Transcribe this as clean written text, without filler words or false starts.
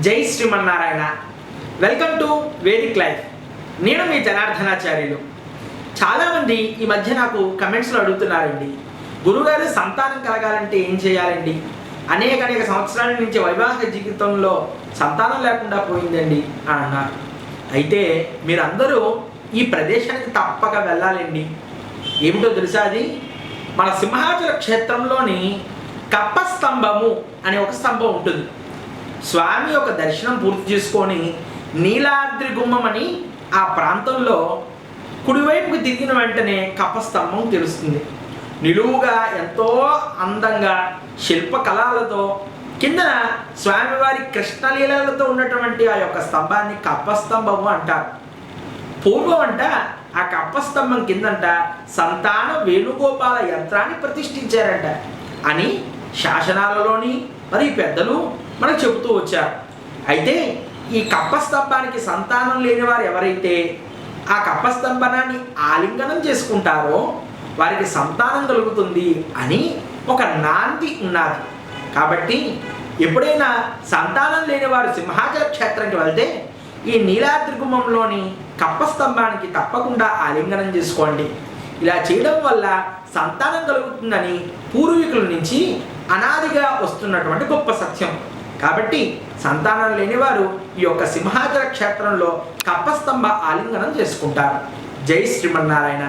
జై Srimannarayana. Welcome to Vedic life. నేను మీ జనార్దనాచార్యులు. చాలామంది ఈ మధ్య నాకు కమెంట్స్లో అడుగుతున్నారండి, గురుగారు సంతానం కలగాలంటే ఏం చేయాలండి? అనేక సంవత్సరాల నుంచి వైవాహిక జీవితంలో సంతానం లేకుండా పోయిందండి అని అన్నారు. అయితే మీరందరూ ఈ ప్రదేశానికి తప్పక వెళ్ళాలండి. ఏమిటో తెలుసా? అది మన సింహాచల క్షేత్రంలోని కప్పస్తంభము అనే ఒక స్తంభం ఉంటుంది. స్వామి యొక్క దర్శనం పూర్తి చేసుకొని నీలాద్రి గుమ్మం అని ఆ ప్రాంతంలో కుడివైపుకి తిరిగిన వెంటనే కప్పస్తంభం తెలుస్తుంది. నిలువుగా ఎంతో అందంగా శిల్పకళలతో కిందన స్వామివారి కృష్ణలీలలతో ఉన్నటువంటి ఆ యొక్క స్తంభాన్ని కప్పస్తంభము అంటారు. పూర్వం అంట ఆ కప్పస్తంభం కిందంట సంతాన వేణుగోపాల యంత్రాన్ని ప్రతిష్ఠించారంట అని శాసనాలలోని మరి పెద్దలు మనకు చెబుతూ వచ్చారు. అయితే ఈ కప్పస్తంభానికి సంతానం లేని వారు ఎవరైతే ఆ కప్పస్తంభాన్ని ఆలింగనం చేసుకుంటారో వారికి సంతానం కలుగుతుంది అని ఒక నాంది ఉన్నది. కాబట్టి ఎప్పుడైనా సంతానం లేని వారు సింహాచల క్షేత్రానికి వెళ్తే ఈ నీలాద్రి గుమ్మంలోని కప్పస్తంభానికి తప్పకుండా ఆలింగనం చేసుకోండి. ఇలా చేయడం వల్ల సంతానం కలుగుతుందని పూర్వీకుల నుంచి అనాదిగా వస్తున్నటువంటి గొప్ప సత్యం. కాబట్టి సంతానం లేనివారు ఈ యొక్క సింహాచల క్షేత్రంలో కప్పస్తంభ ఆలింగనం చేసుకుంటారు. జై శ్రీమన్నారాయణ.